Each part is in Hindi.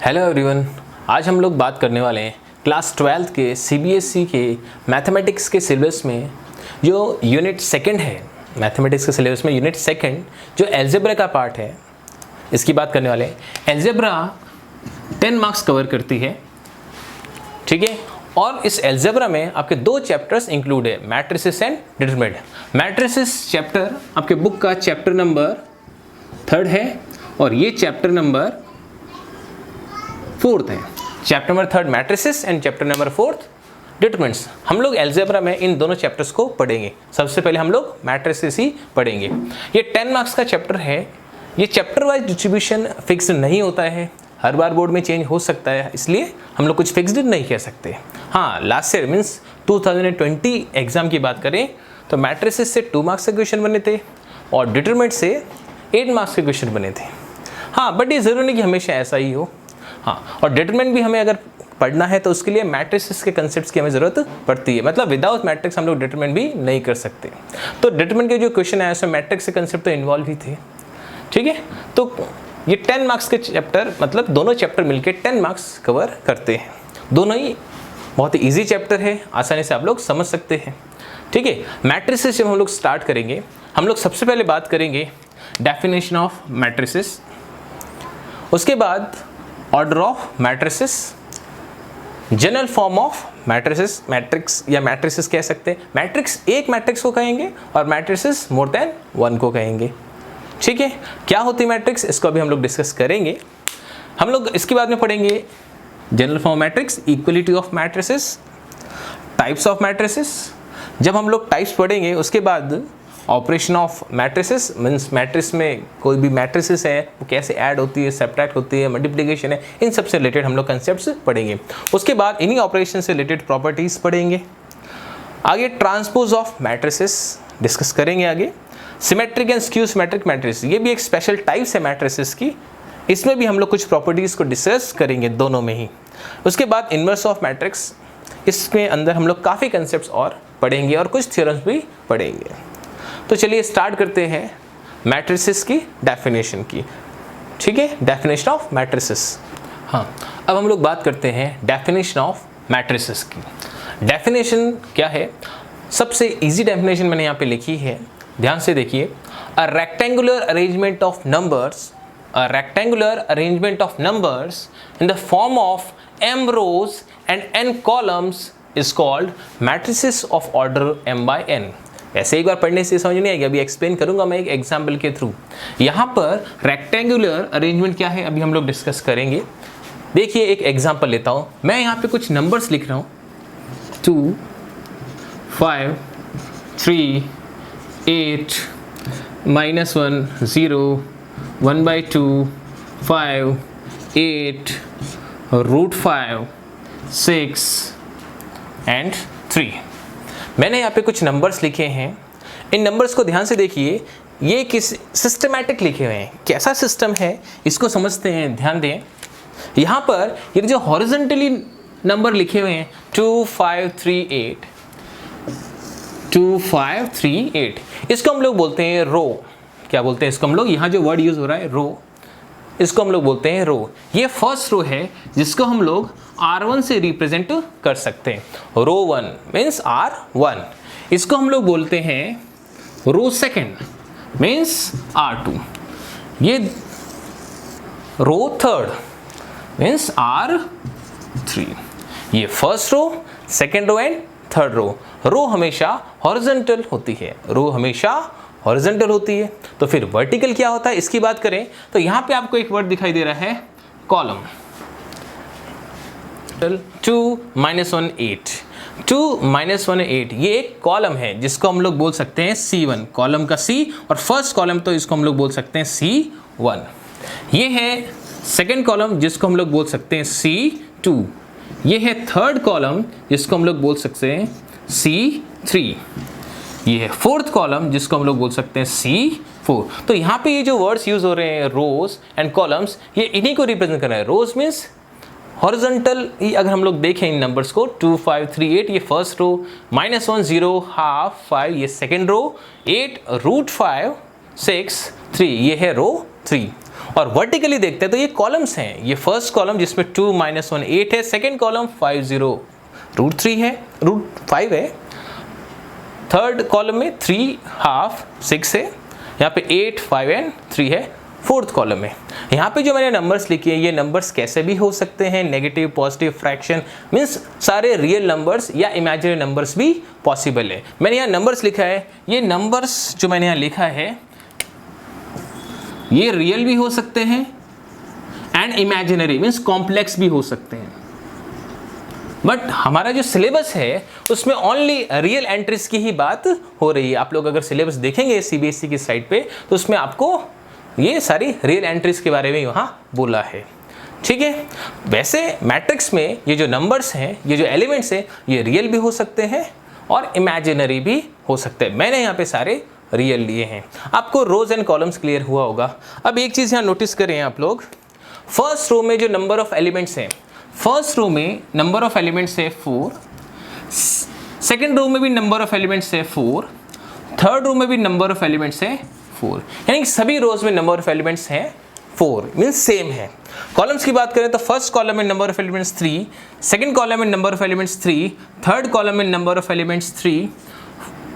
हेलो एवरीवन, आज हम लोग बात करने वाले हैं क्लास 12th के सीबीएसई के मैथमेटिक्स के सिलेबस में जो यूनिट सेकंड है। मैथमेटिक्स के सिलेबस में यूनिट सेकंड जो अलजेब्रा का पार्ट है, इसकी बात करने वाले हैं। अलजेब्रा 10 मार्क्स कवर करती है, ठीक है। और इस अलजेब्रा में आपके दो चैप्टर्स इंक्लूड है, matrices and determinant. Matrices chapter आपके बुक का चैप्टर नंबर 3 है और ये चैप्टर नंबर 4 है। Chapter number 3 matrices and chapter number 4 determinants. हम लोग अलजेब्रा में इन दोनों चैप्टर्स को पढ़ेंगे। सबसे पहले हम लोग मैट्रिसेस ही पढ़ेंगे। ये 10 मार्क्स का चैप्टर है। ये चैप्टर वाइज डिस्ट्रीब्यूशन फिक्स नहीं होता है, हर बार बोर्ड में चेंज हो सकता है, इसलिए हम लोग कुछ फिक्स्ड नहीं कह सकते। हाँ, लास्ट ईयर मीन्स 2020 एग्जाम की बात करें तो मैट्रिसेस से 2 मार्क्स के क्वेश्चन बने थे और डिटरमिनेंट से 8 मार्क्स के क्वेश्चन बने थे। हाँ, बट ये ज़रूरी नहीं कि हमेशा ऐसा ही हो। हाँ, और डिटरमिनेंट भी हमें अगर पढ़ना है तो उसके लिए मैट्रिसेस के कंसेप्ट्स की हमें ज़रूरत पड़ती है। मतलब विदाउट मैट्रिक्स हम लोग डिटरमिनेंट भी नहीं कर सकते। तो डिटरमिनेंट के जो क्वेश्चन आए उसमें मैट्रिक्स के कंसेप्ट तो इन्वॉल्व ही थे, ठीक है। तो ये 10 मार्क्स के चैप्टर, मतलब दोनों चैप्टर मिलके 10 मार्क्स कवर करते हैं। दोनों ही बहुत ही ईजी चैप्टर है, आसानी से आप लोग समझ सकते हैं, ठीक है। मैट्रिसेस जब हम लोग स्टार्ट करेंगे, हम लोग सबसे पहले बात करेंगे डेफिनेशन ऑफ मैट्रिसेस, उसके बाद order of matrices, general form of matrices, matrix या मैट्रिसेस कह सकते हैं। मैट्रिक्स एक मैट्रिक्स को कहेंगे और मैट्रिसेस मोर देन 1 को कहेंगे, ठीक है। क्या होती है मैट्रिक्स, इसको अभी हम लोग डिस्कस करेंगे। हम लोग इसके बाद में पढ़ेंगे general form matrix, equality of matrices, types of matrices. जब हम लोग टाइप्स पढ़ेंगे उसके बाद operation of matrices, means matrix में कोई भी मैट्रिसेस है वो कैसे ऐड होती है, सब्ट्रैक्ट होती है, मल्टीप्लिकेशन है, इन सब से रिलेटेड हम लोग कंसेप्ट्स पढ़ेंगे। उसके बाद इन्हीं ऑपरेशन से रिलेटेड प्रॉपर्टीज पढ़ेंगे। आगे ट्रांसपोज ऑफ मैट्रिसेस डिस्कस करेंगे। आगे symmetric and skew symmetric matrices, ये भी एक स्पेशल टाइप्स है मैट्रिसेस की, इसमें भी हम लोग कुछ प्रॉपर्टीज को डिस्कस करेंगे दोनों में ही। उसके बाद इन्वर्स ऑफ मैट्रिक्स, इसमें अंदर हम लोग काफ़ी कंसेप्ट्स और पढ़ेंगे और कुछ थ्योरम्स भी पढ़ेंगे। तो चलिए स्टार्ट करते हैं मैट्रिसेस की डेफिनेशन की, ठीक है। Definition of matrices. हाँ, अब हम लोग बात करते हैं डेफिनेशन ऑफ मैट्रिसेस की। डेफिनेशन क्या है, सबसे इजी डेफिनेशन मैंने यहाँ पे लिखी है, ध्यान से देखिए। अ rectangular arrangement of numbers, a rectangular arrangement of numbers in the form of m rows and n columns is called matrices of order m by n। ऐसे एक बार पढ़ने से समझ नहीं आएगी, अभी एक्सप्लेन करूंगा मैं एक एग्जाम्पल के थ्रू। यहाँ पर रेक्टेंगुलर अरेंजमेंट क्या है अभी हम लोग डिस्कस करेंगे। देखिए एक एग्जाम्पल लेता हूँ, मैं यहाँ पे कुछ नंबर्स लिख रहा हूँ, 2 5 3 8 -1 0 1/2 5 8 √5 6 एंड 3। मैंने यहाँ पे कुछ नंबर्स लिखे हैं। इन नंबर्स को ध्यान से देखिए, ये किस सिस्टमैटिक लिखे हुए हैं। कैसा सिस्टम है इसको समझते हैं, ध्यान दें। यहाँ पर ये जो हॉरिजॉन्टली नंबर लिखे हुए हैं 2 5 3 8 2 5 3 8, इसको हम लोग बोलते हैं रो। क्या बोलते हैं इसको हम लोग, यहाँ जो वर्ड यूज हो रहा है रो, इसको हम लोग बोलते हैं रो। ये फर्स्ट रो है जिसको हम लोग R1 से रिप्रेजेंट कर सकते हैं। रो 1 मीन्स R1, इसको हम लोग बोलते हैं रो सेकंड मीन्स R2। ये रो थर्ड मीन्स R3। ये first row, second row and third row. Row हमेशा हॉरिजॉन्टल होती है, रो हमेशा हॉरिजॉन्टल होती है। तो फिर वर्टिकल क्या होता है इसकी बात करें तो यहाँ पे आपको एक वर्ड दिखाई दे रहा है कॉलम। 2 -1 8, 2 -1 8, ये एक कॉलम है जिसको हम लोग बोल सकते हैं C1, कॉलम का C, और फर्स्ट कॉलम तो इसको हम लोग बोल सकते हैं C1। ये है सेकंड कॉलम जिसको हम लोग बोल सकते हैं C2। ये है थर्ड कॉलम जिसको हम लोग बोल सकते हैं C3। ये है फोर्थ कॉलम जिसको हम लोग बोल सकते हैं C4। तो यहाँ पे ये जो वर्ड्स यूज हो रहे हैं रोज एंड कॉलम्स, ये इन्हीं को रिप्रेजेंट कर रहा है। रोज मीन्स हॉरिजॉन्टल ही अगर हम लोग देखें इन नंबर्स को 2 5 3 8 ये फर्स्ट रो, -1 0 हाफ 5 ये सेकेंड रो, 8 √5 6 3 ये है रो 3। और वर्टिकली देखते हैं तो ये कॉलम्स हैं, ये फर्स्ट कॉलम जिसमें 2 - 1 8 है, सेकेंड कॉलम 5 0 √3 है, √5 है, थर्ड कॉलम में 3 ½ 6 है, यहाँ पे 8 5 एंड 3 है फोर्थ कॉलम में। यहाँ पे जो मैंने नंबर्स लिखे हैं ये नंबर्स कैसे भी हो सकते हैं, नेगेटिव, पॉजिटिव, फ्रैक्शन, मीन्स सारे रियल नंबर्स या इमेजिनरी नंबर्स भी पॉसिबल है। मैंने यहाँ नंबर्स लिखा है, ये नंबर्स जो मैंने यहाँ लिखा है ये रियल भी हो सकते हैं एंड इमेजिनरी मीन्स कॉम्प्लेक्स भी हो सकते हैं। बट हमारा जो सिलेबस है उसमें ओनली रियल एंट्रीज की ही बात हो रही है। आप लोग अगर सिलेबस देखेंगे सीबीएसई की साइट पे तो उसमें आपको ये सारी रियल एंट्रीज के बारे में वहाँ बोला है, ठीक है। वैसे मैट्रिक्स में ये जो नंबर्स हैं, ये जो एलिमेंट्स हैं, ये रियल भी हो सकते हैं और इमेजिनरी भी हो सकते हैं। मैंने यहाँ पे सारे रियल लिए हैं। आपको रोज एंड कॉलम्स क्लियर हुआ होगा। अब एक चीज़ यहाँ नोटिस करें आप लोग, फर्स्ट रो में जो नंबर ऑफ एलिमेंट्स हैं, फर्स्ट रो में नंबर ऑफ एलिमेंट्स है 4, सेकेंड रो में भी नंबर ऑफ एलिमेंट्स है 4, थर्ड रो में भी नंबर ऑफ एलिमेंट्स है 4, यानी कि सभी रोज में नंबर ऑफ एलिमेंट्स हैं 4, मीन्स सेम है। कॉलम्स की बात करें तो फर्स्ट कॉलम में number of elements 3, second column में number of elements 3, third column में नंबर ऑफ एलिमेंट्स 3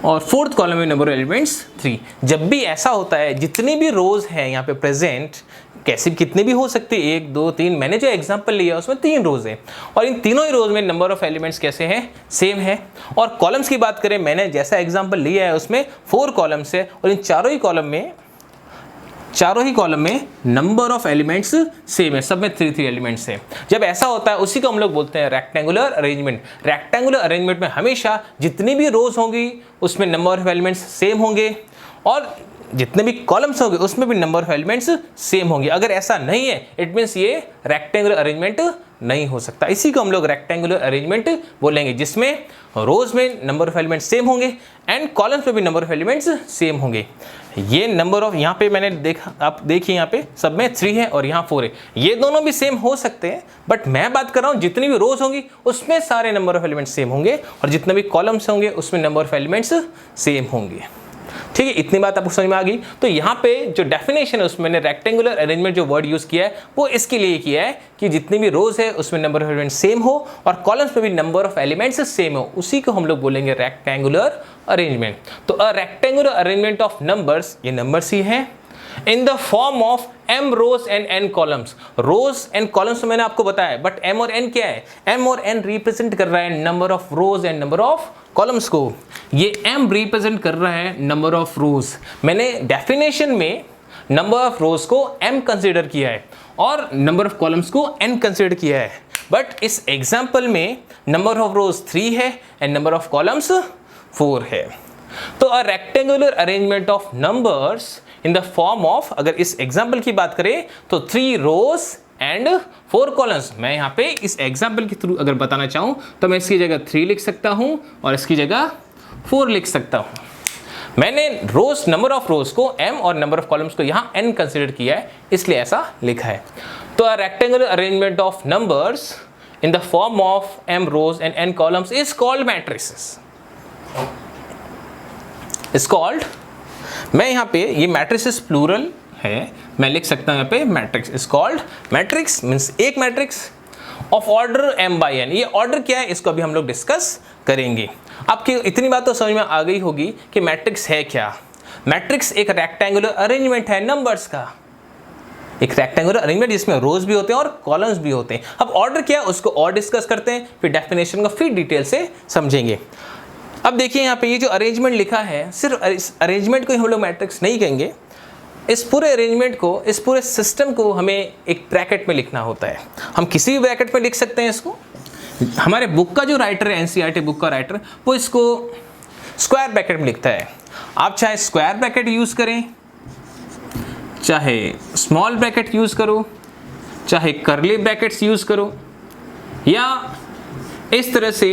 और फोर्थ कॉलम में नंबर ऑफ एलिमेंट्स 3। जब भी ऐसा होता है जितनी भी रोज हैं यहाँ पे प्रेजेंट, कैसे कितने भी हो सकते हैं, 1 2 3, मैंने जो एग्जांपल लिया उसमें 3 रोज है और इन तीनों ही रोज में नंबर ऑफ एलिमेंट्स कैसे हैं, सेम है। और कॉलम्स की बात करें, मैंने जैसा एग्जांपल लिया है उसमें 4 कॉलम्स है और इन चारों ही कॉलम में नंबर ऑफ एलिमेंट्स सेम है, सब में 3 एलिमेंट्स है। जब ऐसा होता है उसी को हम लोग बोलते हैं रेक्टेंगुलर अरेंजमेंट। रेक्टेंगुलर अरेंजमेंट में हमेशा जितनी भी रोज होंगी उसमें नंबर ऑफ एलिमेंट्स सेम होंगे और जितने भी कॉलम्स होंगे उसमें भी नंबर ऑफ एलिमेंट्स सेम होंगे। अगर ऐसा नहीं है इट मीन्स ये रेक्टेंगुलर अरेंजमेंट नहीं हो सकता। इसी को हम लोग रेक्टेंगुलर अरेंजमेंट बोलेंगे, जिसमें रोज में नंबर ऑफ एलिमेंट्स सेम होंगे एंड कॉलम्स में भी नंबर ऑफ एलिमेंट्स सेम होंगे। ये नंबर ऑफ यहाँ पे मैंने देखा, आप देखिए यहाँ पे सब में 3 है और यहाँ 4 है, ये दोनों भी सेम हो सकते हैं। बट मैं बात कर रहा हूँ जितनी भी रोज होंगी उसमें सारे नंबर ऑफ एलिमेंट्स सेम होंगे और जितने भी कॉलम्स होंगे उसमें नंबर ऑफ एलिमेंट्स सेम होंगे, ठीक है। इतनी बात आपको समझ में आ गई। तो यहाँ पे जो डेफिनेशन है उसमें मैंने रेक्टेंगुलर अरेंजमेंट जो वर्ड यूज किया है वो इसके लिए किया है कि जितनी भी रोज है उसमें नंबर ऑफ एलिमेंट्स सेम हो और कॉलम्स में भी नंबर ऑफ एलिमेंट्स सेम हो, उसी को हम लोग बोलेंगे रेक्टेंगुलर अरेंजमेंट। तो a rectangular arrangement of numbers, ये नंबर्स ही है, in the form of m rows and n columns. Rows and columns मैंने आपको बताया, बट m और n क्या है, m और n रिप्रेजेंट कर रहा है number of rose and number of columns को। ये m रिप्रेजेंट कर रहा है नंबर ऑफ रोज। मैंने डेफिनेशन में नंबर ऑफ रोज को m कंसीडर किया है और नंबर ऑफ कॉलम्स को n कंसीडर किया है, बट इस एग्जाम्पल में नंबर ऑफ रोज 3 है एंड नंबर ऑफ कॉलम्स 4 है। तो a rectangular arrangement of numbers in the form of, अगर इस एग्जाम्पल की बात करें तो 3 रोज एंड 4 कॉलम्स। मैं यहाँ पे इस एग्जाम्पल के थ्रू अगर बताना चाहूँ तो मैं इसकी जगह 3 लिख सकता हूँ और इसकी जगह 4 लिख सकता हूँ। मैंने रोज, नंबर ऑफ रोज को m और नंबर ऑफ कॉलम्स को यहाँ n कंसिडर किया है, इसलिए ऐसा लिखा है। तो a rectangular arrangement of numbers in the form of m rows and n columns is called matrices. Is called, मैं यहाँ पे ये मैट्रिसेस प्लूरल है, मैं लिख सकता हूँ यहाँ पे matrix is called matrix, means एक मैट्रिक्स ऑफ ऑर्डर m/n। ये ऑर्डर क्या है इसको अभी हम लोग डिस्कस करेंगे। आपकी इतनी बात तो समझ में आ गई होगी कि मैट्रिक्स है क्या। मैट्रिक्स एक रेक्टेंगुलर अरेंजमेंट है नंबर्स का, एक रेक्टेंगुलर अरेंजमेंट जिसमें रोज भी होते हैं और कॉलम्स भी होते हैं। अब ऑर्डर क्या है उसको और डिस्कस करते हैं, फिर डेफिनेशन को फिर डिटेल से समझेंगे। अब देखिए यहाँ पे ये जो अरेंजमेंट लिखा है, सिर्फ इस अरेंजमेंट को ही हम लोग मैट्रिक्स नहीं कहेंगे, इस पूरे अरेंजमेंट को, इस पूरे सिस्टम को हमें एक ब्रैकेट में लिखना होता है। हम किसी भी ब्रैकेट में लिख सकते हैं इसको। हमारे बुक का जो राइटर है, एनसीईआरटी बुक का राइटर, वो इसको स्क्वायर ब्रैकेट में लिखता है। आप चाहे स्क्वायर ब्रैकेट यूज़ करें, चाहे स्मॉल ब्रैकेट यूज़ करो, चाहे कर्ली ब्रैकेट्स यूज़ करो, या इस तरह से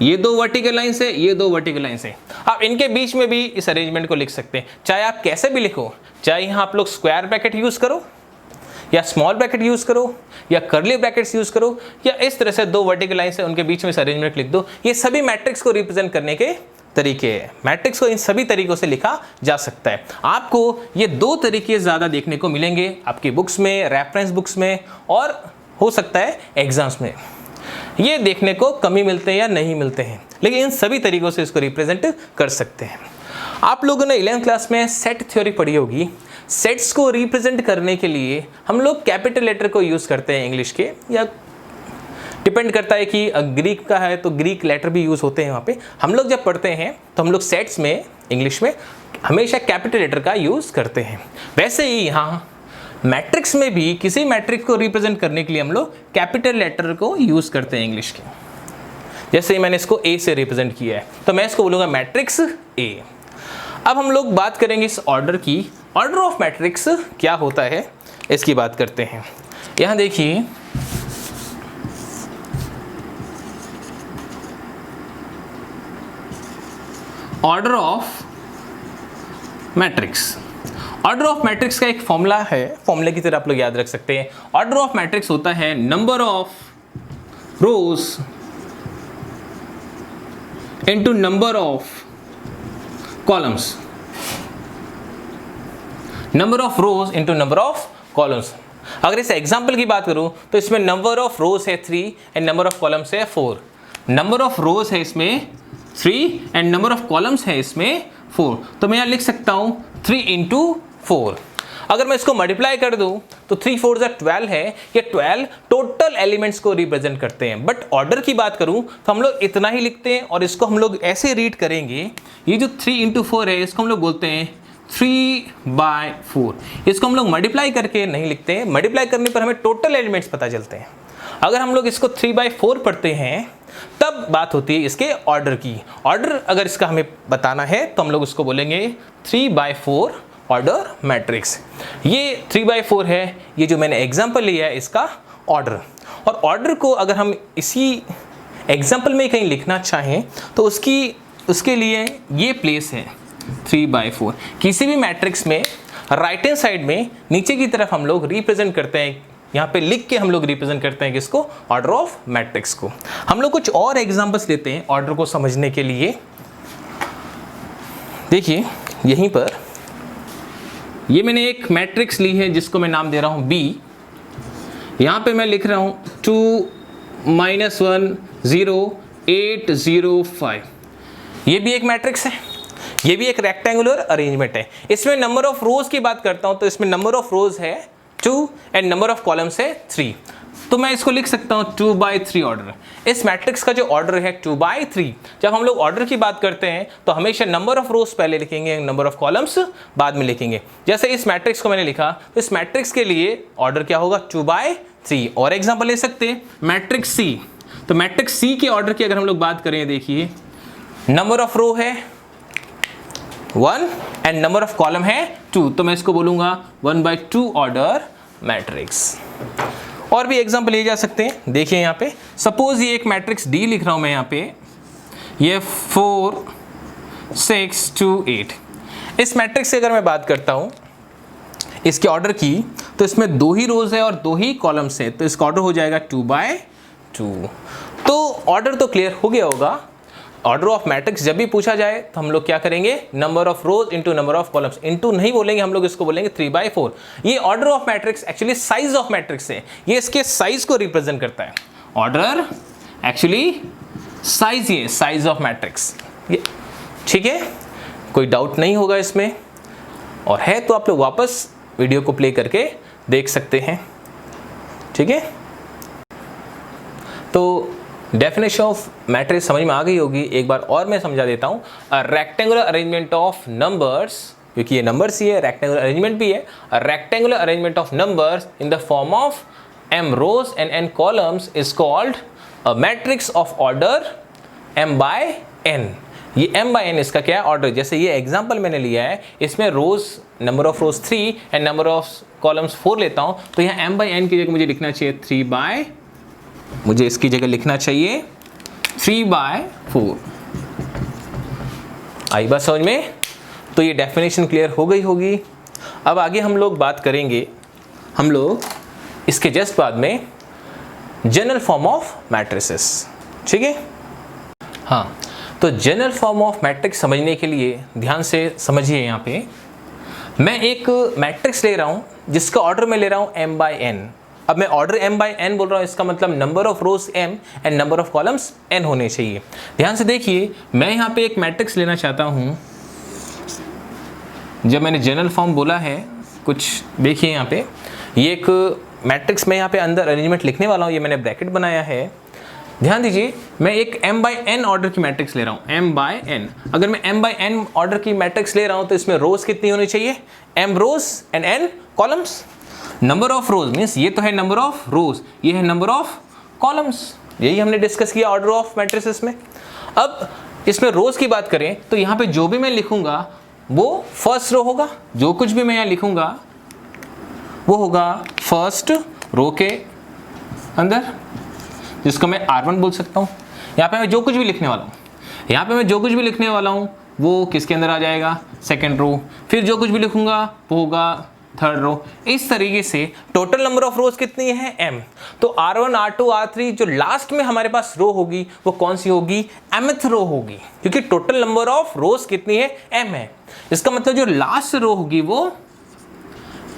ये 2 वर्टिकल लाइंस है, ये 2 वर्टिकल लाइंस है, आप इनके बीच में भी इस अरेंजमेंट को लिख सकते हैं। चाहे आप कैसे भी लिखो, चाहे यहाँ आप लोग स्क्वायर ब्रैकेट यूज़ करो या स्मॉल ब्रैकेट यूज़ करो या कर्ली ब्रैकेट्स यूज़ करो, या इस तरह से 2 वर्टिकल लाइंस है उनके बीच में इस अरेंजमेंट लिख दो, ये सभी मैट्रिक्स को रिप्रेजेंट करने के तरीके हैं। मैट्रिक्स को इन सभी तरीकों से लिखा जा सकता है। आपको ये दो तरीके ज़्यादा देखने को मिलेंगे आपकी बुक्स में, रेफरेंस बुक्स में, और हो सकता है एग्जाम्स में ये देखने को कमी मिलते हैं या नहीं मिलते हैं, लेकिन इन सभी तरीकों से इसको रिप्रेजेंट कर सकते हैं। आप लोगों ने 11th क्लास में सेट थ्योरी पढ़ी होगी। सेट्स को रिप्रेजेंट करने के लिए हम लोग कैपिटल लेटर को यूज़ करते हैं इंग्लिश के, या डिपेंड करता है कि ग्रीक का है तो ग्रीक लेटर भी यूज़ होते हैं वहाँ पे। हम लोग जब पढ़ते हैं तो हम लोग सेट्स में इंग्लिश में हमेशा कैपिटल लेटर का यूज़ करते हैं। वैसे ही यहाँ मैट्रिक्स में भी किसी मैट्रिक्स को रिप्रेजेंट करने के लिए हम लोग कैपिटल लेटर को यूज़ करते हैं इंग्लिश के। जैसे मैंने इसको ए से रिप्रेजेंट किया है तो मैं इसको बोलूँगा मैट्रिक्स ए। अब हम लोग बात करेंगे इस ऑर्डर की। ऑर्डर ऑफ मैट्रिक्स क्या होता है इसकी बात करते हैं। यहाँ देखिए order of matrix, order of matrix का एक फॉर्मूला है, फॉर्मूले की तरह आप लोग याद रख सकते हैं। ऑर्डर ऑफ मैट्रिक्स होता है number of rose into number of columns, number of rose into number of columns. अगर इस एग्जांपल की बात करूं तो इसमें नंबर ऑफ रोज है 3 एंड नंबर ऑफ कॉलम्स है 4। नंबर ऑफ रोज है इसमें 3 एंड नंबर ऑफ कॉलम्स है इसमें 4। तो मैं यहाँ लिख सकता हूँ 3 इंटू 4। अगर मैं इसको मल्टीप्लाई कर दूं तो 3 4 12 है। ये 12 टोटल एलिमेंट्स को रिप्रेजेंट करते हैं। बट ऑर्डर की बात करूं तो हम लोग इतना ही लिखते हैं और इसको हम लोग ऐसे रीड करेंगे। ये जो 3 इंटू 4 है इसको हम लोग बोलते हैं 3/4। इसको हम लोग मल्टीप्लाई करके नहीं लिखते हैं, मल्टीप्लाई करने पर हमें टोटल एलिमेंट्स पता चलते हैं। अगर हम लोग इसको 3/4 पढ़ते हैं तब बात होती है इसके ऑर्डर की। ऑर्डर अगर इसका हमें बताना है तो हम लोग उसको बोलेंगे 3/4 ऑर्डर मैट्रिक्स। ये 3/4 है, ये जो मैंने एग्जांपल लिया है इसका ऑर्डर। और ऑर्डर को अगर हम इसी एग्जांपल में कहीं लिखना चाहें तो उसके लिए ये प्लेस है 3/4। किसी भी मैट्रिक्स में राइट हैंड साइड में नीचे की तरफ हम लोग रिप्रेजेंट करते हैं, यहाँ पे लिख के हम लोग रिप्रेजेंट करते हैं किसको, ऑर्डर ऑफ मैट्रिक्स को। हम लोग कुछ और एग्जांपल्स लेते हैं ऑर्डर को समझने के लिए। देखिए यहीं पर ये मैंने एक मैट्रिक्स ली है जिसको मैं नाम दे रहा हूँ B। यहाँ पे मैं लिख रहा हूँ 2 -1 0 8 0 5। ये भी एक मैट्रिक्स है, ये भी एक रेक्टेंगुलर अरेंजमेंट है। इसमें नंबर ऑफ रोज की बात करता हूँ तो इसमें नंबर ऑफ रोज है 2 एंड नंबर ऑफ कॉलम्स है 3। तो मैं इसको लिख सकता हूँ 2/3 ऑर्डर। इस मैट्रिक्स का जो ऑर्डर है 2/3। जब हम लोग ऑर्डर की बात करते हैं तो हमेशा नंबर ऑफ रोज पहले लिखेंगे, नंबर ऑफ कॉलम्स बाद में लिखेंगे। जैसे इस मैट्रिक्स को मैंने लिखा तो इस मैट्रिक्स के लिए ऑर्डर क्या होगा 2/3। और एग्जाम्पल ले सकते हैं मैट्रिक्स C। तो मैट्रिक्स C के ऑर्डर की अगर हम लोग बात करें, देखिए नंबर ऑफ रो है 1 एंड नंबर ऑफ कॉलम है 2। तो मैं इसको बोलूंगा 1/2 ऑर्डर मैट्रिक्स। और भी एग्जांपल लिए जा सकते हैं। देखिए यहाँ पे सपोज ये एक मैट्रिक्स D लिख रहा हूँ मैं यहाँ पे, ये 4 6 2 8। इस मैट्रिक्स से अगर मैं बात करता हूँ इसके ऑर्डर की तो इसमें 2 ही रोज है और 2 ही कॉलम्स है, तो इसका ऑर्डर हो जाएगा 2/2। तो ऑर्डर तो क्लियर हो गया होगा। ऑर्डर ऑफ मैट्रिक्स जब भी पूछा जाए तो हम लोग क्या करेंगे, number of rose into number of columns. Into नहीं बोलेंगे हम लोग, इसको बोलेंगे 3/4। ये order of matrix actually size of matrix है, ये इसके साइज को रिप्रेजेंट करता है। ऑर्डर एक्चुअली साइज, ये साइज ऑफ मैट्रिक्स। ये ठीक है, कोई डाउट नहीं होगा इसमें। और है तो आप लोग वापस वीडियो को प्ले करके देख सकते हैं। ठीक है, तो डेफिनेशन ऑफ मैट्रिक्स समझ में आ गई होगी। एक बार और मैं समझा देता हूँ। रेक्टेंगुलर अरेंजमेंट ऑफ नंबर्स, क्योंकि ये नंबर्स ही है, रेक्टेंगुलर अरेंजमेंट भी है। Rectangular arrangement of numbers in the form of m rows and n columns is called a matrix of order m/n। ये m/n इसका क्या है, ऑर्डर। जैसे ये एग्जांपल मैंने लिया है, इसमें rows number of rows 3 and number of columns 4 लेता हूँ, तो यहाँ m/n की जगह मुझे लिखना चाहिए मुझे इसकी जगह लिखना चाहिए 3/4। आई बात समझ में? तो ये डेफिनेशन क्लियर हो गई होगी। अब आगे हम लोग बात करेंगे, हम लोग इसके जस्ट बाद में जनरल फॉर्म ऑफ मैट्रिसेस। ठीक है, हाँ। तो जनरल फॉर्म ऑफ मैट्रिक्स समझने के लिए ध्यान से समझिए। यहाँ पे मैं एक मैट्रिक्स ले रहा हूँ जिसका ऑर्डर मैं ले रहा हूँ m बाई n। अब मैं ऑर्डर m बाई n बोल रहा हूँ, इसका मतलब number of rose m and number of columns n होने चाहिए। ध्यान से देखिए, मैं यहाँ पे एक मैट्रिक्स लेना चाहता हूँ। जब मैंने जनरल फॉर्म बोला है, कुछ देखिए यहाँ पे, ये एक मैट्रिक्स में यहाँ पे अंदर अरेंजमेंट लिखने वाला हूँ, ये मैंने ब्रैकेट बनाया है। ध्यान दीजिए, मैं एक m बाई n ऑर्डर की मैट्रिक्स ले रहा हूँ, m बाई n। अगर मैं m बाई n ऑर्डर की मैट्रिक्स ले रहा हूँ तो इसमें रोज कितनी होनी चाहिए? m rows and n columns. Number of rows means ये तो है नंबर ऑफ रोज, ये है नंबर ऑफ कॉलम्स। यही हमने डिस्कस किया ऑर्डर ऑफ मैट्रिसेस में। अब इसमें रोज की बात करें तो यहाँ पे जो भी मैं लिखूंगा वो फर्स्ट रो होगा। जो कुछ भी मैं यहाँ लिखूंगा वो होगा फर्स्ट रो के अंदर, जिसको मैं R1 बोल सकता हूँ। यहाँ पे मैं जो कुछ भी लिखने वाला हूँ वो किसके अंदर आ जाएगा? Second row. फिर जो कुछ भी लिखूंगा वो होगा थर्ड रो। इस तरीके से टोटल नंबर ऑफ रोज कितनी है? m। तो R1, R2, R3 जो लास्ट में हमारे पास रो होगी वो कौन सी होगी? mth रो होगी, क्योंकि टोटल नंबर ऑफ रोज कितनी है? m है। इसका मतलब जो लास्ट रो होगी वो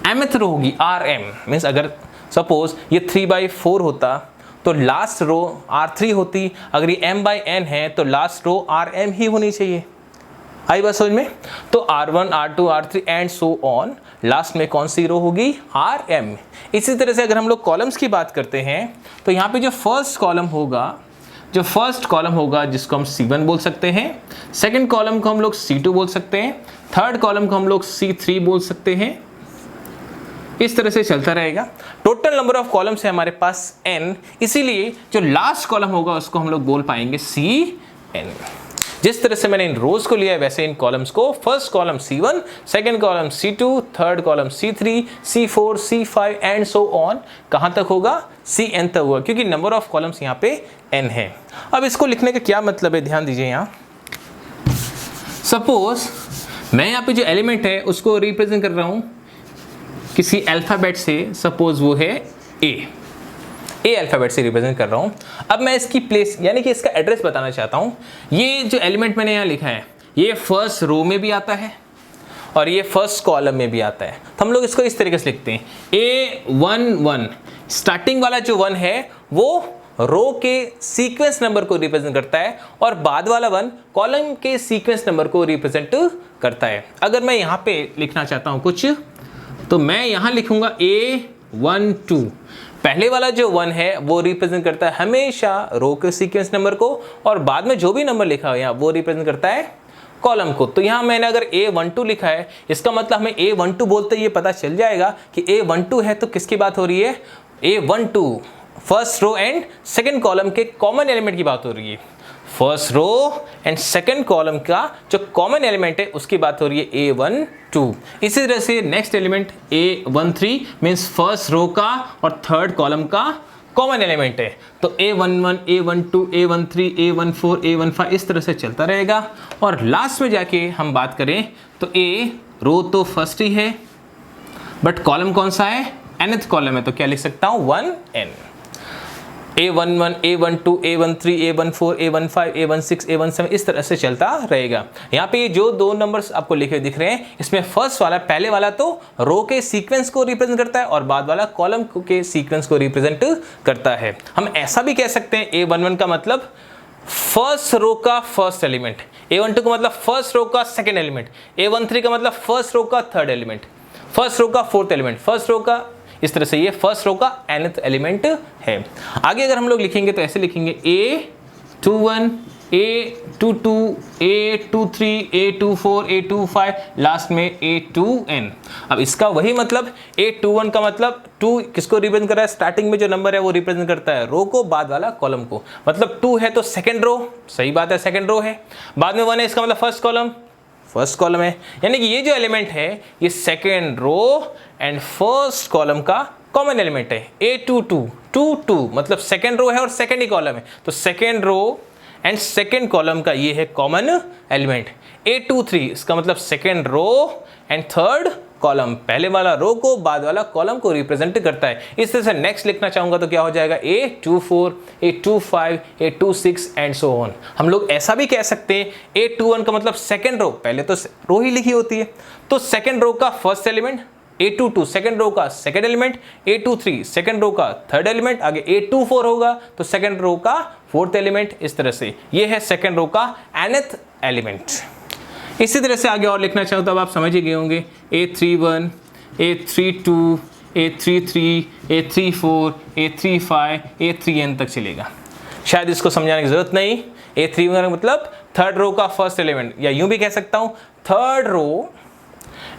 mth रो होगी, Rm। मीन्स अगर सपोज ये 3/4 होता तो लास्ट रो R3 होती, अगर ये m बाई n है तो लास्ट रो Rm ही होनी चाहिए। आई बात समझ में? तो R1, R2, R3 and so on, last में कौन सी रो होगी? Rm। इसी तरह से अगर हम लोग कॉलम्स की बात करते हैं तो यहाँ पे जो फर्स्ट कॉलम होगा जिसको हम C1 बोल सकते हैं, सेकंड कॉलम को हम लोग C2 बोल सकते हैं, थर्ड कॉलम को हम लोग C3 बोल सकते हैं। इस तरह से चलता रहेगा। टोटल नंबर ऑफ कॉलम्स है हमारे पास n, इसीलिए जो लास्ट कॉलम होगा उसको हम लोग बोल पाएंगे Cn। जिस तरह से मैंने इन रोज को लिया है वैसे इन कॉलम्स को, first column C1, second column C2, third column C3, C4, C5 and so on, कहां तक होगा? Cn तक होगा, क्योंकि नंबर ऑफ कॉलम्स यहाँ पे n है। अब इसको लिखने का क्या मतलब है, ध्यान दीजिए। यहाँ सपोज मैं यहाँ पे जो एलिमेंट है उसको रिप्रेजेंट कर रहा हूं किसी अल्फाबेट से, सपोज वो है ए अल्फाबेट से रिप्रेजेंट कर रहा हूं। अब मैं इसकी प्लेस यानी कि इसका एड्रेस बताना चाहता हूं। ये जो एलिमेंट मैंने यहाँ लिखा है ये फर्स्ट रो में भी आता है और ये फर्स्ट कॉलम में भी आता है। तो हम लोग इसको इस तरीके से लिखते हैं, A11। स्टार्टिंग वाला जो 1 है वो रो के सीक्वेंस नंबर को रिप्रेजेंट करता है और बाद वाला 1 कॉलम के सीक्वेंस नंबर को रिप्रेजेंट करता है। अगर मैं यहाँ पे लिखना चाहता हूँ कुछ तो मैं यहाँ लिखूंगा A12। पहले वाला जो 1 है वो रिप्रेजेंट करता है हमेशा रो के सीक्वेंस नंबर को और बाद में जो भी नंबर लिखा है यहाँ वो रिप्रेजेंट करता है कॉलम को। तो यहाँ मैंने अगर A12 लिखा है, इसका मतलब हमें A12 बोलते ये पता चल जाएगा कि A12 है तो किसकी बात हो रही है? A12 first row and second column के कॉमन एलिमेंट की बात हो रही है। First row and second column का जो कॉमन एलिमेंट है उसकी बात हो रही है A12। इसी तरह से next element A13 means first row का और थर्ड कॉलम का कॉमन एलिमेंट है। तो A11, A12, A13, A14, A15 इस तरह से चलता रहेगा। और लास्ट में जाके हम बात करें तो A रो तो फर्स्ट ही है बट कॉलम कौन सा है? nth कॉलम है, तो क्या लिख सकता हूँ? 1n। A11, A12, A13, A14, A15, A16, A17 इस तरह से चलता रहेगा। यहाँ पे ये जो दो नंबर्स आपको लिखे दिख रहे हैं इसमें फर्स्ट वाला, पहले वाला तो रो के सीक्वेंस को रिप्रेजेंट करता है और बाद वाला कॉलम के सीक्वेंस को रिप्रेजेंट करता है। हम ऐसा भी कह सकते हैं A11 का मतलब फर्स्ट रो का फर्स्ट एलिमेंट, A12 का मतलब फर्स्ट रो का सेकेंड एलिमेंट, A13 का मतलब फर्स्ट रो का थर्ड एलिमेंट, फर्स्ट रो का फोर्थ एलिमेंट, फर्स्ट रो का, इस तरह से ये फर्स्ट रो का nth एलिमेंट है। आगे अगर हम लोग लिखेंगे तो ऐसे लिखेंगे A21, A22, A23, A24, A25, last में A2n। अब इसका वही मतलब A21 का मतलब 2 किसको रिप्रेजेंट कर रहा है? स्टार्टिंग में जो नंबर है वो रिप्रेजेंट करता है रो को, बाद वाला कॉलम को। मतलब 2 है तो सेकेंड रो, सही बात है सेकेंड रो है। बाद में 1 है इसका मतलब फर्स्ट कॉलम है। यानी कि ये जो एलिमेंट है ये second row and first column का कॉमन एलिमेंट है। A22 मतलब सेकेंड रो है और सेकेंड ही कॉलम है, तो second row and second column का ये है कॉमन एलिमेंट। A23 इसका मतलब second row and third column, पहले वाला रो को बाद वाला कॉलम को रिप्रेजेंट करता है। इस तरह से नेक्स्ट लिखना चाहूंगा तो क्या हो जाएगा, A24, A25, A26 and so on. हम लोग ऐसा भी कह सकते हैं A21 का मतलब सेकेंड रो, पहले तो रो ही लिखी होती है, तो सेकेंड रो का first element, A22 second row का second element, A23 second row का थर्ड एलिमेंट, आगे A24 होगा तो सेकेंड रो का फोर्थ एलिमेंट। इस तरह से ये है सेकेंड रो का nth एलिमेंट। इसी तरह से आगे और लिखना चाहूँ तो अब आप समझ ही गए होंगे, A31, A32, A33, A34, A35, A3n तक चलेगा। शायद इसको समझाने की जरूरत नहीं। A31 का मतलब थर्ड रो का फर्स्ट एलिमेंट, या यूं भी कह सकता हूं third row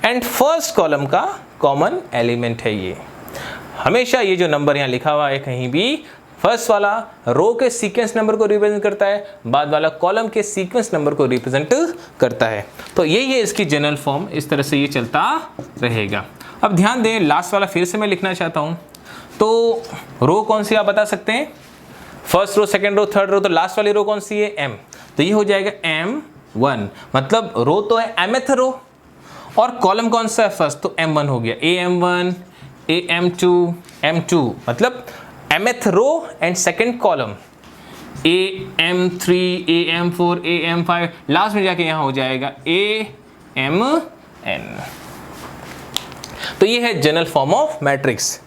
and first column का कॉमन एलिमेंट है। ये हमेशा ये जो नंबर यहाँ लिखा हुआ है कहीं भी फर्स्ट वाला रो के सीक्वेंस नंबर को रिप्रेजेंट करता है, बाद वाला कॉलम के सीक्वेंस नंबर को रिप्रेजेंट करता है। तो यही है इसकी जनरल फॉर्म, इस तरह से ये चलता रहेगा। अब ध्यान दें, लास्ट वाला फिर से मैं लिखना चाहता हूँ। तो रो कौन सी आप बता सकते हैं, first row, second row, third row, तो लास्ट वाली रो कौन सी है, M। तो ये हो जाएगा M1, मतलब रो तो है mth रो और कॉलम कौन सा है फर्स्ट, तो M1 हो गया। AM1, AM2, M2 मतलब mth row and second column, AM3, AM4, AM5, last में जाके यहां हो जाएगा AMN। तो ये है जनरल फॉर्म ऑफ मैट्रिक्स।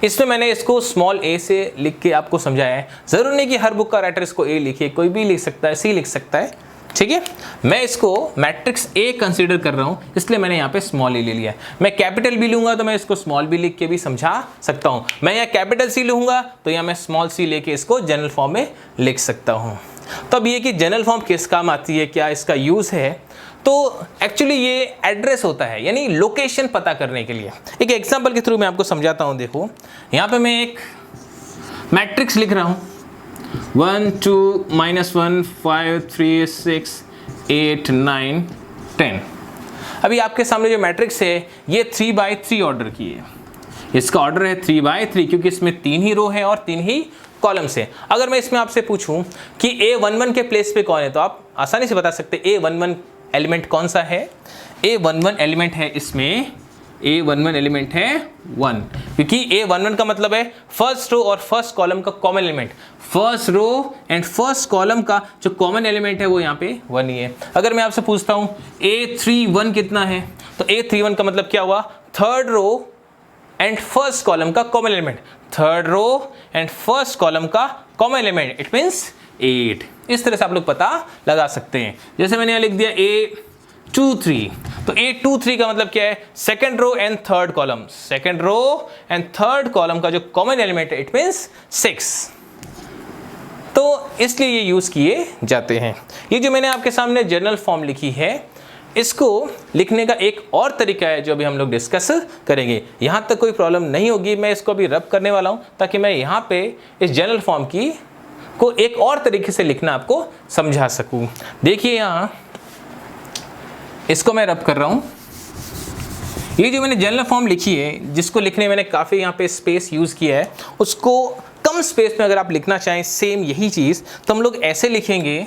इसमें मैंने इसको स्मॉल a से लिख के आपको समझाया है। जरूर नहीं कि हर बुक का राइटर इसको A लिखिए, कोई भी लिख सकता है, C लिख सकता है, ठीक है। मैं इसको मैट्रिक्स A कंसीडर कर रहा हूं, इसलिए मैंने यहाँ पे स्मॉल a ले लिया। मैं कैपिटल B लूंगा तो मैं इसको स्मॉल b लिख के भी समझा सकता हूं। मैं यहाँ कैपिटल C लूंगा तो यहाँ मैं स्मॉल c लेके इसको जनरल फॉर्म में लिख सकता हूं। तो अब ये कि जनरल फॉर्म किस काम आती है, क्या इसका यूज है, तो एक्चुअली ये एड्रेस होता है, यानी लोकेशन पता करने के लिए। एक एग्जाम्पल के थ्रू मैं आपको समझाता हूँ। देखो यहाँ पे मैं एक मैट्रिक्स लिख रहा हूँ, 1 2 -1 5 3 6 8 9 10। अभी आपके सामने जो मैट्रिक्स है ये 3x3 ऑर्डर की है। इसका ऑर्डर है 3x3 क्योंकि इसमें 3 ही रो है और 3 ही कॉलम्स है। अगर मैं इसमें आपसे पूछूं कि A11 के प्लेस पे कौन है तो आप आसानी से बता सकते A11 एलिमेंट कौन सा है। A11 एलिमेंट है इसमें, A11 एलिमेंट है 1, क्योंकि A11 का मतलब है फर्स्ट रो और फर्स्ट कॉलम का common element. First row and first column का जो कॉमन एलिमेंट है वो यहाँ पे 1 ही है। अगर मैं आपसे पूछता हूँ A31 कितना है, तो A31 का मतलब क्या हुआ, third row and first column का common element, third row and first column का कॉमन एलिमेंट, इट मीन्स 8। इस तरह से आप लोग पता लगा सकते हैं। जैसे मैंने यहाँ लिख दिया A23, तो A23 का मतलब क्या है, second row and third column, second row and third column का जो कॉमन एलिमेंट है इट मीन्स 6। तो इसलिए ये यूज किए जाते हैं। ये जो मैंने आपके सामने जनरल फॉर्म लिखी है, इसको लिखने का एक और तरीका है जो अभी हम लोग डिस्कस करेंगे। यहाँ तक कोई प्रॉब्लम नहीं होगी, मैं इसको अभी रब करने वाला हूँ ताकि मैं यहाँ पे इस जनरल फॉर्म की को एक और तरीके से लिखना आपको समझा सकूं। देखिए यहाँ इसको मैं रब कर रहा हूँ। ये जो मैंने जनरल फॉर्म लिखी है, जिसको लिखने मैंने काफ़ी यहाँ पे स्पेस यूज़ किया है, उसको कम स्पेस में अगर आप लिखना चाहें सेम यही चीज़, तो हम लोग ऐसे लिखेंगे,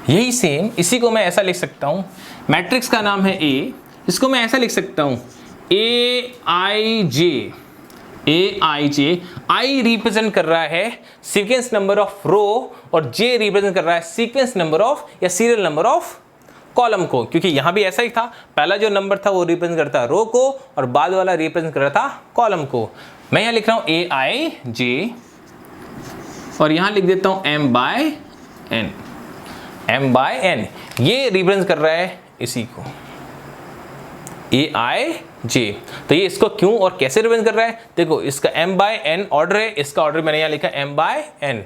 यही सेम, इसी को मैं ऐसा लिख सकता हूँ। मैट्रिक्स का नाम है A, इसको मैं ऐसा लिख सकता हूँ AIJ। I रिप्रेजेंट कर रहा है सीक्वेंस नंबर ऑफ रो और J रिप्रेजेंट कर रहा है सीक्वेंस नंबर ऑफ या सीरियल नंबर ऑफ कॉलम को, क्योंकि यहाँ भी ऐसा ही था, पहला जो नंबर था वो रिप्रेजेंट करता रो को और बाद वाला रिप्रेजेंट कर रहा था कॉलम को। मैं यहाँ लिख रहा हूँ AIJ और यहाँ लिख देता हूँ M/N। M/N ये रिप्रेजेंट कर रहा है इसी को, AIJ। तो ये इसको क्यों और कैसे रिप्रेजेंट कर रहा है, देखो इसका M/N ऑर्डर है, इसका ऑर्डर मैंने यहाँ लिखा M/N।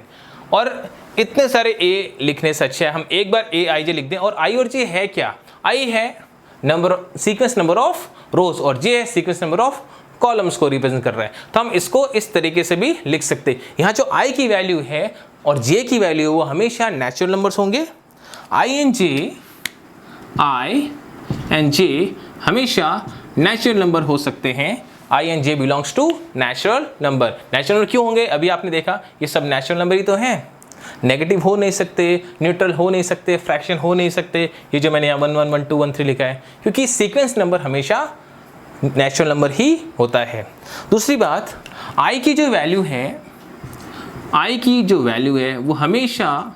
और इतने सारे A लिखने से अच्छा है हम एक बार AIJ लिख दें। और I और J है क्या, I है नंबर सीक्वेंस नंबर ऑफ रोज और J है सीक्वेंस नंबर ऑफ कॉलम्स को रिप्रेजेंट कर रहा है। तो हम इसको इस तरीके से भी लिख सकते हैं। यहाँ जो I की वैल्यू है और J की वैल्यू वो हमेशा नेचुरल नंबर्स होंगे। I एंड J हमेशा नेचुरल नंबर हो सकते हैं। I and J belongs to natural number. Natural number क्यों होंगे, अभी आपने देखा ये सब नेचुरल नंबर ही तो हैं। नेगेटिव हो नहीं सकते, न्यूट्रल हो नहीं सकते, फ्रैक्शन हो नहीं सकते, ये जो मैंने यहाँ 1 1 1 2 1 3 लिखा है, क्योंकि सीक्वेंस नंबर हमेशा नेचुरल नंबर ही होता है। दूसरी बात, आई की जो वैल्यू है, आई की जो वैल्यू है वो हमेशा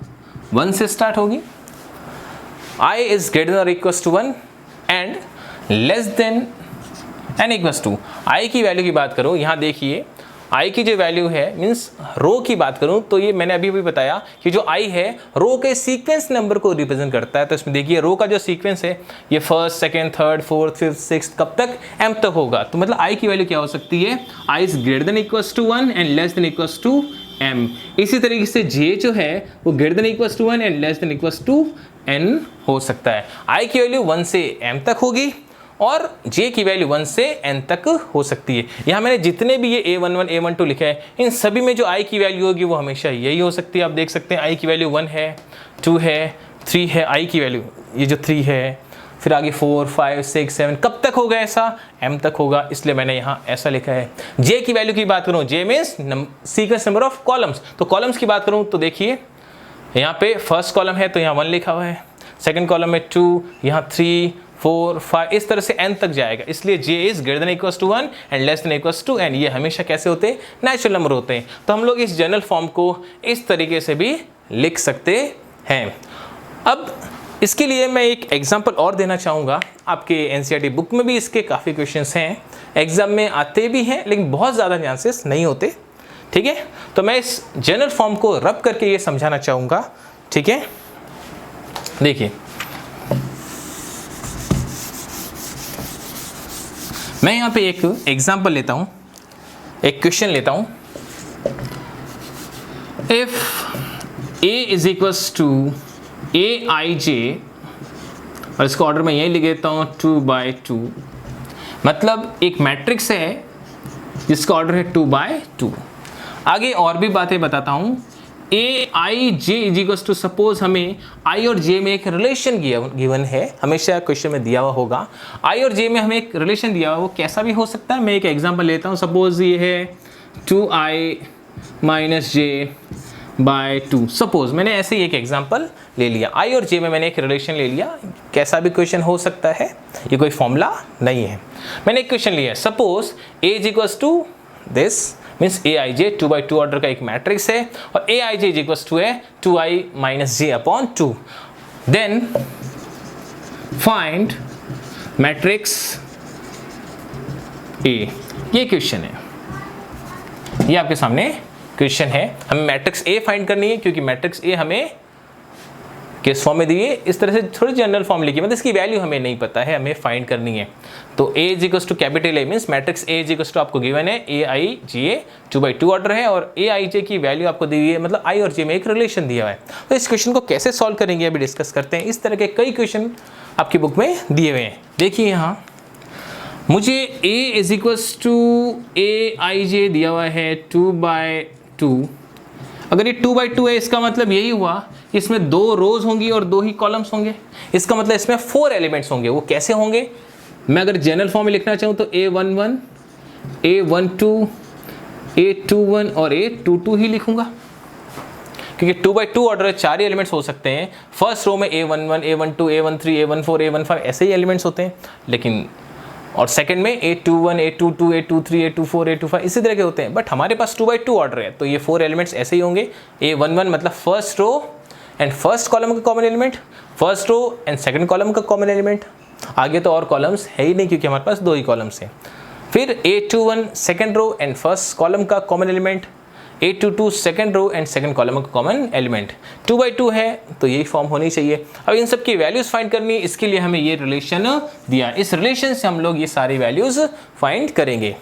1 से स्टार्ट होगी। आई इज ग्रेटर देन और equals to 1 and less than N equals to. आई की वैल्यू की बात करो, यहाँ देखिए आई की जो वैल्यू है मीन्स रो की बात करूँ तो ये मैंने अभी भी बताया कि जो आई है रो के सीक्वेंस नंबर को रिप्रेजेंट करता है। तो इसमें देखिए रो का जो सीक्वेंस है ये first, second, third, fourth, fifth, sixth कब तक, एम तक होगा। तो मतलब आई की वैल्यू क्या हो सकती है, I is greater than equals to 1 and less than equals to m। इसी तरीके से j जो है वो greater than equals to 1 and less than equals to n हो सकता है। i की वैल्यू 1 से m तक होगी और j की वैल्यू 1 से n तक हो सकती है। यहाँ मैंने जितने भी ये a11 a12 लिखा है इन सभी में जो i की वैल्यू होगी वो हमेशा यही हो सकती है। आप देख सकते हैं i की वैल्यू 1 है, 2 है, 3 है, i की वैल्यू ये जो 3 है, फिर आगे 4 5 6 7 कब तक होगा ऐसा, m तक होगा, इसलिए मैंने यहाँ ऐसा लिखा है। j की वैल्यू की बात करूँ, j means sequence number of columns. तो कॉलम्स की बात करूँ तो देखिए यहाँ पे फर्स्ट कॉलम है तो यहाँ 1 लिखा हुआ है, सेकंड कॉलम में 2, यहाँ 3 4 5 इस तरह से n तक जाएगा। इसलिए j is greater than equals to 1 and less than equals to n। ये हमेशा कैसे होते हैं, नेचुरल नंबर होते हैं। तो हम लोग इस जनरल फॉर्म को इस तरीके से भी लिख सकते हैं। अब इसके लिए मैं एक एग्जांपल और देना चाहूँगा। आपके एनसीईआरटी बुक में भी इसके काफ़ी क्वेश्चंस हैं, एग्जाम में आते भी हैं लेकिन बहुत ज़्यादा चांसेस नहीं होते। ठीक है, तो मैं इस जनरल फॉर्म को रब करके ये समझाना चाहूँगा। ठीक है, देखिए मैं यहाँ पे एक एग्जांपल लेता हूँ, एक क्वेश्चन लेता हूँ। If a is equals to aij और इसका ऑर्डर मैं यही लिख देता हूँ 2/2, मतलब एक मैट्रिक्स है जिसका ऑर्डर है 2/2। आगे और भी बातें बताता हूँ। aij is equals to, suppose हमें i और j में एक रिलेशन गिवन है, हमेशा क्वेश्चन में दिया हुआ होगा। i और j में हमें एक रिलेशन दिया हुआ, वो कैसा भी हो सकता है। मैं एक एग्जांपल लेता हूँ, सपोज ये है 2i - j/2। सपोज मैंने ऐसे ही एक एग्जांपल ले लिया, i और j में मैंने एक रिलेशन ले लिया, कैसा भी क्वेश्चन हो सकता है, ये कोई फॉर्मूला नहीं है। मैंने एक क्वेश्चन लिया, suppose a is equals to this means aij 2/2 order का एक मैट्रिक्स है और aij इज इक्वल्स टू है 2i - j/2। Then find matrix A। ये क्वेश्चन है, ये आपके सामने क्वेश्चन है। हमें मैट्रिक्स A फाइंड करनी है क्योंकि मैट्रिक्स A हमें किस फॉर्म में दी है, इस तरह से थोड़ी जनरल फॉर्म लिखी है, मतलब इसकी वैल्यू हमें नहीं पता है, हमें फाइंड करनी है। तो A is equals to capital A means matrix A is equals to आपको गिवन है aij 2/2 ऑर्डर है और aij की वैल्यू आपको दी हुई है, मतलब i और j में एक रिलेशन दिया हुआ है। तो इस क्वेश्चन को कैसे सॉल्व करेंगे अभी डिस्कस करते हैं। इस तरह के कई क्वेश्चन आपकी बुक में दिए हुए हैं। देखिए यहाँ मुझे a is equals to aij दिया हुआ है 2/2। अगर ये 2/2 है इसका मतलब यही हुआ इसमें 2 रोज होंगी और 2 ही कॉलम्स होंगे। इसका मतलब इसमें 4 एलिमेंट्स होंगे। वो कैसे होंगे, मैं अगर जनरल फॉर्म में लिखना चाहूँ तो a11 a12 a21 और a22 ही लिखूंगा, क्योंकि 2/2 ऑर्डर 4 ही एलिमेंट्स हो सकते हैं। फर्स्ट रो में a11 a12 a13 a14 a15 ऐसे ही एलिमेंट्स होते हैं, लेकिन और सेकंड में a21 a22 a23 a24 a25 इसी तरह के होते हैं। बट हमारे पास 2/2 ऑर्डर है तो ये 4 एलिमेंट्स ऐसे ही होंगे। a11 मतलब first row and first column का common element, first row and second column का कॉमन एलिमेंट। आगे तो और कॉलम्स है ही नहीं क्योंकि हमारे पास 2 ही कॉलम्स हैं। फिर a21 second row and first column का common element, a22 second row and second column का कॉमन एलिमेंट। 2/2 है तो यही फॉर्म होनी चाहिए। अब इन सब की वैल्यूज फाइंड करनी है, इसके लिए हमें ये रिलेशन दिया, इस रिलेशन से हम लोग ये सारी वैल्यूज फाइंड करेंगे।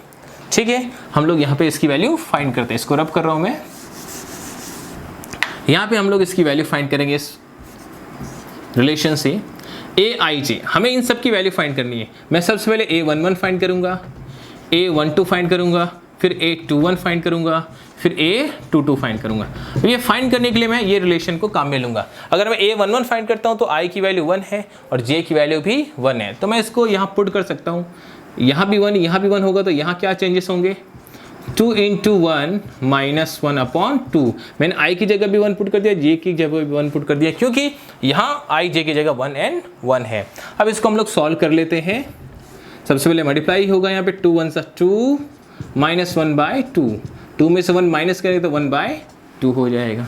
ठीक है, हम लोग यहाँ पे इसकी वैल्यू फाइंड करते हैं। इसको रब कर रहा हूँ मैं, यहाँ पे हम लोग इसकी वैल्यू फाइंड करेंगे इस रिलेशन से। aij हमें इन सब की वैल्यू फाइंड करनी है। मैं सबसे पहले a11 फाइंड करूँगा, a12 फाइंड करूँगा, फिर a21 फाइंड करूँगा, फिर a22 फाइंड करूँगा। तो ये फाइंड करने के लिए मैं ये रिलेशन को काम में लूँगा। अगर मैं a11 फाइंड करता हूँ तो i की वैल्यू 1 है और j की वैल्यू भी 1 है, तो मैं इसको यहाँ पुट कर सकता हूँ। यहाँ भी 1 यहाँ भी 1 होगा तो यहाँ क्या चेंजेस होंगे, 2 इंटू 1 माइनस 1 अपॉन 2। मैंने i की जगह भी 1 पुट कर दिया, j की जगह भी 1 पुट कर दिया, क्योंकि यहाँ i j की जगह 1 and 1 है। अब इसको हम लोग सॉल्व कर लेते हैं। सबसे पहले मल्टीप्लाई होगा यहाँ पे 2 1 सा 2 माइनस 1 बाय 2, 2 में से 1 माइनस करें तो 1 बाय 2 हो जाएगा।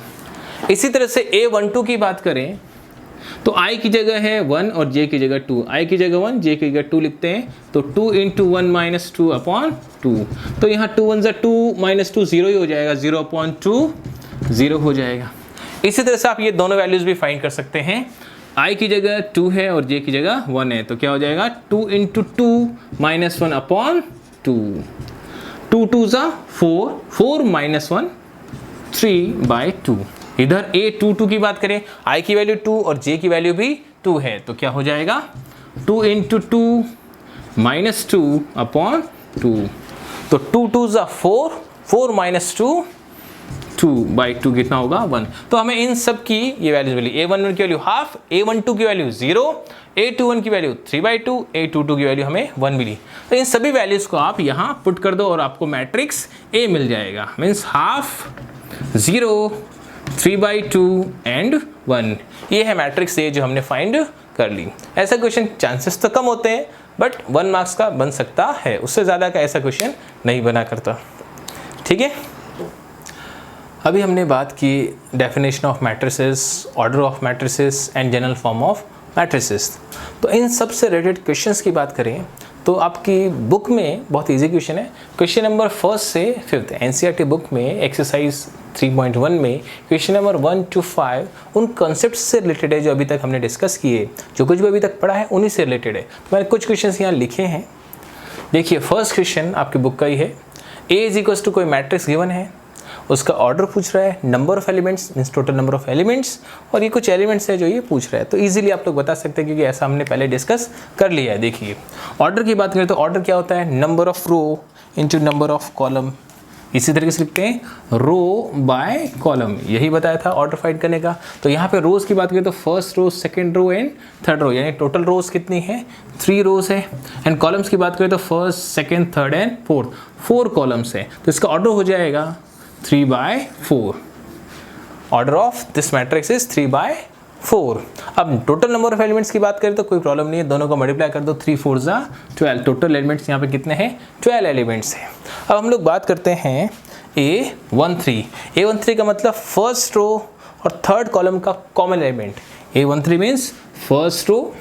इसी तरह से a12 की बात करें तो i की जगह है 1 और j की जगह 2, i की जगह 1 j की जगह 2 लिखते हैं, तो 2 इंटू 1 माइनस 2 अपॉन 2। तो यहाँ 2 1 सा 2 माइनस 2 0 ही हो जाएगा, 0 अपॉन 2 0 हो जाएगा। इसी तरह से आप ये दोनों वैल्यूज भी फाइंड कर सकते हैं। i की जगह 2 है और j की जगह 1 है, तो क्या हो जाएगा 2 इंटू 2 माइनस 1 अपॉन 2, 2 2 सा 4, 4 माइनस 1 3 बाई 2। इधर a22 की बात करें, i की वैल्यू 2 और j की वैल्यू भी 2 है, तो क्या हो जाएगा 2 इंटू 2 माइनस 2 अपॉन 2, तो 2 2 सा 4, 4 माइनस 2 2 बाई 2 कितना होगा 1। तो हमें इन सब की ये वैल्यूज मिली, a11 की वैल्यू हाफ, a12 की वैल्यू 0, a21 की वैल्यू 3/2, a22 की वैल्यू हमें 1 मिली। तो इन सभी वैल्यूज को आप यहाँ पुट कर दो और आपको मैट्रिक्स a मिल जाएगा। Means half, 0, 3/2 and 1। ये है मैट्रिक्स a जो हमने फाइंड कर ली। ऐसा क्वेश्चन चांसेस तो कम होते हैं, बट 1 मार्क्स का बन सकता है, उससे ज़्यादा का ऐसा क्वेश्चन नहीं बना करता। ठीक है, अभी हमने बात की definition of matrices, order of matrices and general form of matrices. तो इन सब से रिलेटेड क्वेश्चंस की बात करें तो आपकी बुक में बहुत इजी क्वेश्चन है। क्वेश्चन नंबर 1 से 5 एनसीईआरटी बुक में एक्सरसाइज 3.1 में क्वेश्चन नंबर 1 to 5 उन कॉन्सेप्ट से रिलेटेड है जो अभी तक हमने डिस्कस किए, जो कुछ भी अभी तक पढ़ा है उन्हीं से रिलेटेड है। तो मैंने कुछ क्वेश्चंस यहाँ लिखे हैं। देखिए, फर्स्ट क्वेश्चन आपकी बुक का ही है। ए इज इक्वल्स टू कोई मैट्रिक्स गिवन है, उसका ऑर्डर पूछ रहा है, number of elements means total number of elements, और ये कुछ एलिमेंट्स है जो ये पूछ रहा है। तो इजीली आप लोग बता सकते हैं क्योंकि ऐसा हमने पहले डिस्कस कर लिया है। देखिए, ऑर्डर की बात करें तो ऑर्डर क्या होता है, number of row into number of column. इसी तरीके से लिखते हैं रो बाय कॉलम, यही बताया था ऑर्डर फाइंड करने का। तो यहाँ पे रोज की बात करें तो first row, second row and third row, यानी टोटल रोज कितनी है 3 रोज है। एंड कॉलम्स की बात करें तो first, second, third and fourth 4 columns है। तो इसका ऑर्डर हो जाएगा 3/4। Order of this matrix is 3/4। अब टोटल नंबर ऑफ एलिमेंट्स की बात करें तो कोई प्रॉब्लम नहीं है, दोनों को मल्टीप्लाई कर दो, 3 4 ज़ा 12। टोटल एलिमेंट्स यहाँ पे कितने हैं 12 एलिमेंट्स हैं। अब हम लोग बात करते हैं A13। A13 का मतलब फर्स्ट रो और थर्ड कॉलम का common element. A13 means first row,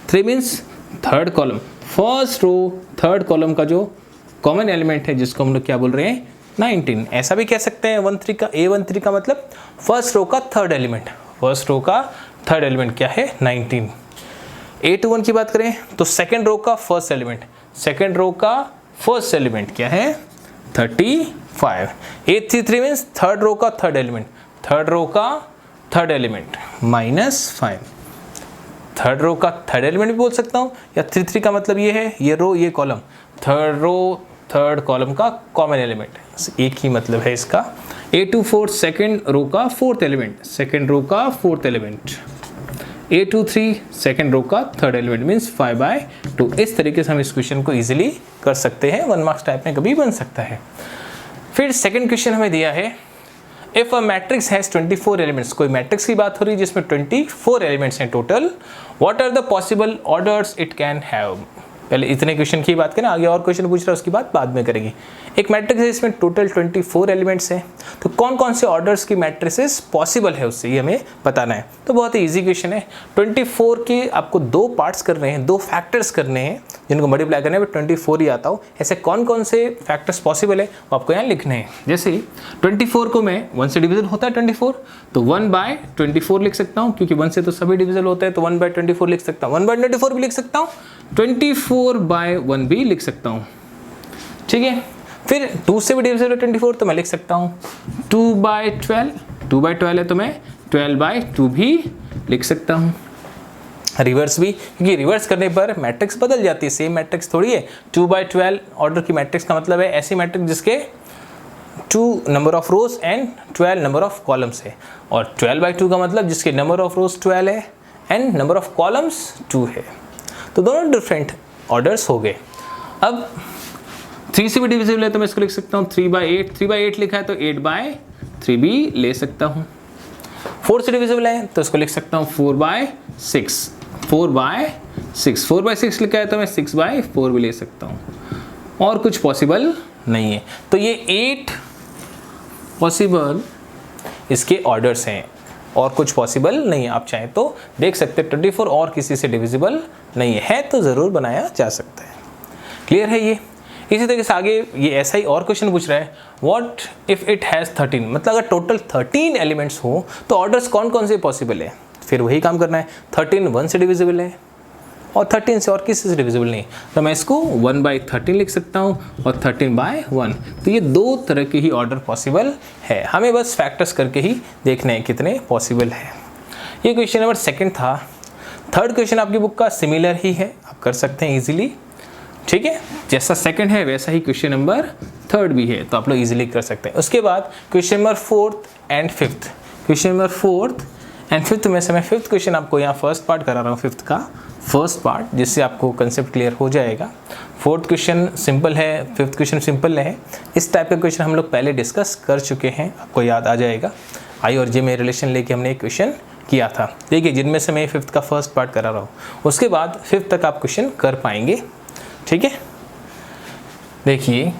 3 means third column. First row third column का जो कॉमन एलिमेंट है जिसको हम लोग क्या बोल रहे हैं 19। ऐसा भी कह सकते हैं A13 का मतलब फर्स्ट रो का थर्ड एलिमेंट। फर्स्ट रो का थर्ड एलिमेंट क्या है 19। A21 की बात करें तो सेकेंड रो का फर्स्ट एलिमेंट, सेकेंड रो का फर्स्ट एलिमेंट क्या है 35। A33 मीन्स थर्ड रो का थर्ड एलिमेंट, थर्ड रो का थर्ड एलिमेंट -5। थर्ड रो का थर्ड एलिमेंट भी बोल सकता हूँ, या 33 का मतलब ये है ये रो ये column, third row third column का कॉमन एलिमेंट, एक ही मतलब है इसका। A24 सेकेंड रो का फोर्थ एलिमेंट, सेकेंड रो का fourth element. A23 second row का थर्ड एलिमेंट मीन्स 5/2। इस तरीके से हम इस क्वेश्चन को इजीली कर सकते हैं, 1 मार्क्स टाइप में कभी बन सकता है। फिर सेकेंड क्वेश्चन हमें दिया है if a matrix has 24 elements. कोई मैट्रिक्स की बात हो रही है जिसमें 24 एलिमेंट्स हैं total. What are the possible orders it can have. पहले इतने क्वेश्चन की बात करें, आगे और क्वेश्चन पूछ रहा है उसकी बात बाद में करेंगे। एक मैट्रिक्स है इसमें टोटल 24 एलिमेंट्स हैं, तो कौन कौन से ऑर्डर्स की मैट्रिसेस पॉसिबल है उससे ये हमें बताना है। तो बहुत ही ईजी क्वेश्चन है। 24 के आपको 2 पार्ट्स करने हैं, 2 फैक्टर्स करने हैं जिनको मल्टीप्लाई करने में 24 ही आता हो। ऐसे कौन कौन से फैक्टर्स पॉसिबल है वो आपको यहाँ लिखने हैं। जैसे 24 को मैं 1 से डिविजल होता है 24, तो 1/24 लिख सकता हूँ, क्योंकि 1 से तो सभी डिविजल होते हैं, तो 1/24 लिख सकता हूँ। 1/24 भी लिख सकता हूँ, 24/1 भी लिख सकता हूँ। ठीक है, फिर 2 से भी डिविजल है 24, तो मैं लिख सकता हूँ 2/12। 2/12 है तो मैं 12/2 भी लिख सकता हूँ। रिवर्स भी, क्योंकि रिवर्स करने पर मैट्रिक्स बदल जाती है, सेम मैट्रिक्स थोड़ी है। 2/12 ऑर्डर की मैट्रिक्स का मतलब है ऐसी मैट्रिक्स जिसके 2 number of rose and 12 number of columns है, और 12/2 का मतलब जिसके नंबर ऑफ रोज 12 है एंड नंबर ऑफ कॉलम्स 2 है। तो दोनों डिफरेंट ऑर्डर्स हो गए। अब 3 से भी डिविजिबल है तो मैं इसको लिख सकता हूँ 3/8, 3/8 लिखा है तो 8/3 भी ले सकता हूँ। 4 से डिविजिबल है तो इसको लिख सकता हूँ 4/6, 4/6, 4/6 लिखा है तो मैं 6/4 भी ले सकता हूँ, और कुछ पॉसिबल नहीं है। तो ये 8 पॉसिबल इसके ऑर्डर्स हैं और कुछ पॉसिबल नहीं है। आप चाहें तो देख सकते हैं 24 और किसी से डिविजिबल नहीं है तो ज़रूर बनाया जा सकता है। क्लियर है ये। इसी तरीके से आगे ये ऐसा ही और क्वेश्चन पूछ रहा है, व्हाट इफ़ इट हैज़ 13, मतलब अगर टोटल 13 एलिमेंट्स हो तो ऑर्डर्स कौन कौन से पॉसिबल है। फिर वही काम करना है, 13 1 से डिविजिबल है और 13 से और किसी से डिविजिबल नहीं, तो मैं इसको 1/13 लिख सकता हूँ और 13/1। तो ये 2 तरह के ही ऑर्डर पॉसिबल है, हमें बस फैक्टर्स करके ही देखना है कितने पॉसिबल है। ये क्वेश्चन नंबर 2 था। थर्ड क्वेश्चन आपकी बुक का सिमिलर ही है, आप कर सकते हैं इजीली, ठीक है। जैसा 2nd है वैसा ही क्वेश्चन नंबर 3rd भी है, तो आप लोग इजीली कर सकते हैं। उसके बाद question number 4th and 5th, question number 4th and 5th में से मैं 5th क्वेश्चन आपको यहाँ फर्स्ट पार्ट करा रहा हूँ, 5th का फर्स्ट पार्ट, जिससे आपको कंसेप्ट क्लियर हो जाएगा। 4th क्वेश्चन सिंपल है, 5th क्वेश्चन सिंपल है। इस टाइप के क्वेश्चन हम लोग पहले डिस्कस कर चुके हैं, आपको याद आ जाएगा। आई और जे में रिलेशन लेके हमने एक क्वेश्चन किया था, देखिए जिनमें से मैं 5th का फर्स्ट पार्ट करा रहा हूँ। उसके बाद 5th तक आप क्वेश्चन कर पाएंगे, ठीक है। देखिए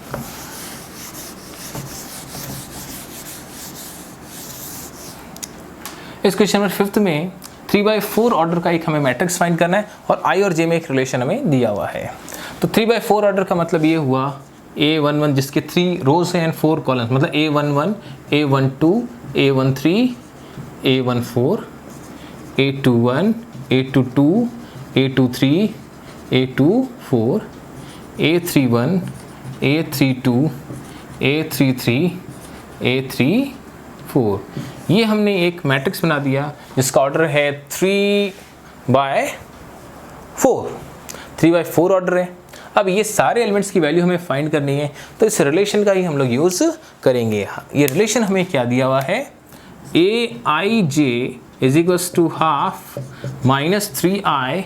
इस क्वेश्चन नंबर 5th में 3/4 ऑर्डर का एक हमें मैट्रिक्स फाइंड करना है और आई और जे में एक रिलेशन हमें दिया हुआ है। तो 3/4 ऑर्डर का मतलब ये हुआ A11 जिसके 3 रोज हैं एंड 4 कॉलम्स, मतलब A11, A12, A13, A14, A21, A22, A23, A24, A31, A32, A33, A34। ये हमने एक मैट्रिक्स बना दिया जिसका ऑर्डर है 3/4 ऑर्डर है। अब ये सारे एलिमेंट्स की वैल्यू हमें फाइंड करनी है, तो इस रिलेशन का ही हम लोग यूज़ करेंगे। ये रिलेशन हमें क्या दिया हुआ है, Aij is equals to half minus 3i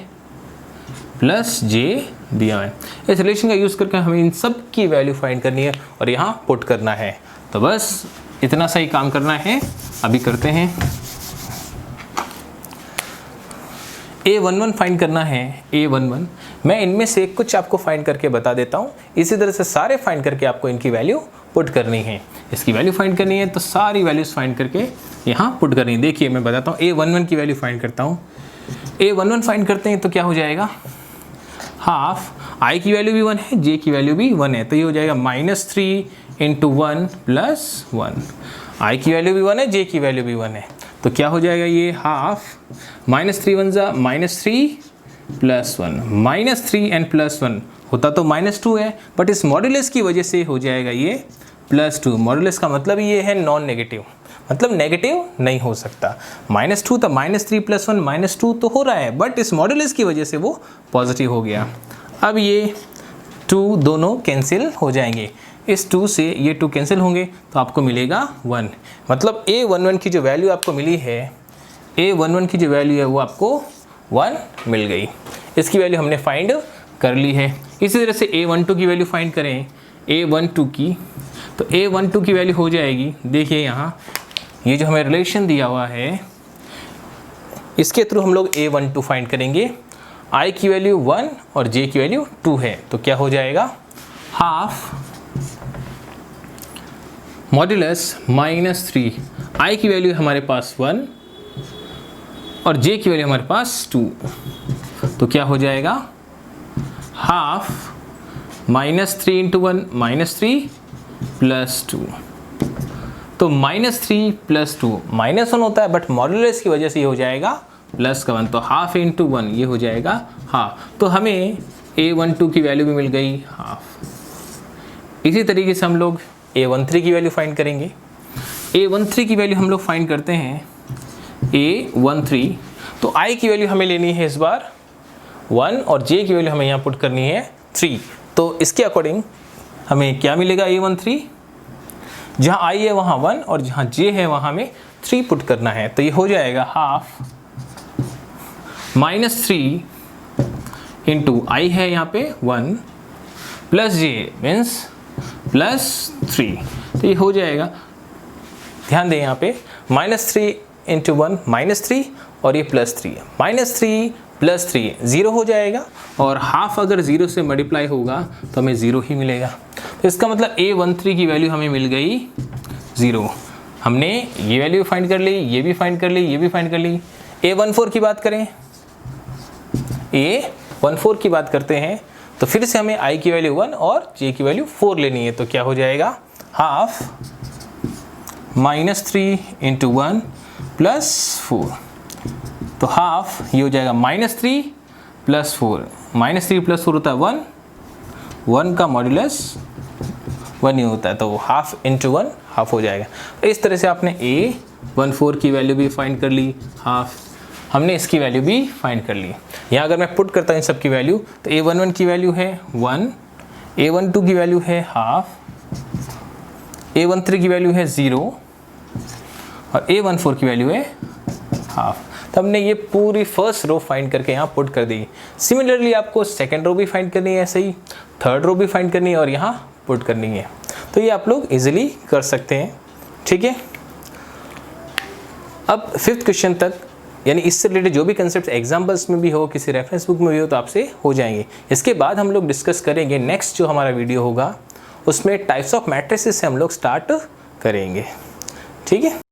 plus j दिया है। इस रिलेशन का यूज़ करके हमें इन सब की वैल्यू फाइंड करनी है और यहाँ पुट करना है। तो बस इतना सा ही काम करना है, अभी करते हैं। A11 फाइंड करना है, A11 मैं इनमें से कुछ आपको फाइंड करके बता देता हूँ, इसी तरह से सारे फाइंड करके आपको इनकी वैल्यू पुट करनी है। इसकी वैल्यू फाइंड करनी है तो सारी वैल्यूज़ फाइंड करके यहाँ पुट करनी है। देखिए मैं बताता हूँ, A11 की वैल्यू फाइंड करता हूँ। A11 फाइंड करते हैं तो क्या हो जाएगा, हाफ i की वैल्यू भी 1 है, j की वैल्यू भी 1 है, तो ये हो जाएगा -3 × 1 + 1। i की वैल्यू भी 1 है, j की वैल्यू भी 1 है, तो क्या हो जाएगा ये हाफ -3 × 1 = -3 + 1, -3 एंड +1 होता तो -2 है, बट इस मॉड्यूलस की वजह से हो जाएगा ये +2। मॉड्यूलस का मतलब ये है नॉन नेगेटिव, मतलब नेगेटिव नहीं हो सकता। -2 तो -3 + 1 -2 तो हो रहा है, बट इस मॉड्यूलस की वजह से वो पॉजिटिव हो गया। अब ये 2 दोनों कैंसिल हो जाएंगे, इस 2 से ये 2 कैंसिल होंगे तो आपको मिलेगा 1। मतलब A11 की जो वैल्यू आपको मिली है, A11 की जो वैल्यू है वो आपको 1 मिल गई। इसकी वैल्यू हमने फाइंड कर ली है। इसी तरह से A12 की वैल्यू फाइंड करें, A12 की, तो A12 की वैल्यू हो जाएगी, देखिए यहाँ ये जो हमें रिलेशन दिया हुआ है इसके थ्रू हम लोग A12 फाइंड करेंगे। i की वैल्यू 1 और j की वैल्यू 2 है, तो क्या हो जाएगा, हाफ मॉड्यूलस -3, i की वैल्यू हमारे पास 1 और j की वैल्यू हमारे पास 2, तो क्या हो जाएगा, हाफ -3 × 1 -3 + 2, तो -3 + 2 -1 होता है, बट मॉड्यूलस की वजह से ये हो जाएगा +1, तो हाफ × 1 ये हो जाएगा हाफ। तो हमें A12 की वैल्यू भी मिल गई हाफ। इसी तरीके से हम लोग A13 की वैल्यू फाइंड करेंगे। A13 की वैल्यू हम लोग फाइंड करते हैं, A13 तो i की वैल्यू हमें लेनी है इस बार 1 और j की वैल्यू हमें यहाँ पुट करनी है 3। तो इसके अकॉर्डिंग हमें क्या मिलेगा, A13 जहाँ i है वहाँ 1 और जहाँ j है वहाँ हमें 3 पुट करना है, तो ये हो जाएगा हाफ -3 × i है यहाँ पे 1 + j मीन्स +3, तो ये हो जाएगा, ध्यान दें यहाँ पे -3 × 1 -3 और ये +3, -3 +3 0 हो जाएगा, और हाफ अगर 0 से मल्टीप्लाई होगा तो हमें 0 ही मिलेगा। तो इसका मतलब A13 की वैल्यू हमें मिल गई 0। हमने ये वैल्यू फाइंड कर ली, ये भी फाइंड कर ली, ये भी फाइंड कर ली। A14 की बात करें, A14 की बात करते हैं तो फिर से हमें I की वैल्यू 1 और J की वैल्यू 4 लेनी है, तो क्या हो जाएगा, हाफ -3 × 1 +4, तो हाफ ये हो जाएगा -3 +4, -3 +4 होता है 1, 1 का मॉड्यूलस 1 ही होता है, तो हाफ × 1 हाफ हो जाएगा। तो इस तरह से आपने A14 की वैल्यू भी फाइंड कर ली, हाफ, हमने इसकी वैल्यू भी फाइंड कर ली। यहाँ अगर मैं पुट करता हूँ इन सब की वैल्यू, तो A11 की वैल्यू है 1, A12 की वैल्यू है हाफ, A13 की वैल्यू है 0 और A14 की वैल्यू है हाफ। तो हमने ये पूरी फर्स्ट रो फाइंड करके यहाँ पुट कर दी। सिमिलरली आपको सेकंड रो भी फाइंड करनी है, ऐसे ही थर्ड रो भी फाइंड करनी है और यहाँ पुट करनी है। तो ये आप लोग इजीली कर सकते हैं, ठीक है। अब 5th क्वेश्चन तक, यानी इससे रिलेटेड जो भी कंसेप्ट एग्जाम्पल्स में भी हो, किसी रेफरेंस बुक में भी हो, तो आपसे हो जाएंगे। इसके बाद हम लोग डिस्कस करेंगे, नेक्स्ट जो हमारा वीडियो होगा उसमें टाइप्स ऑफ मैट्रिसेस से हम लोग स्टार्ट करेंगे, ठीक है।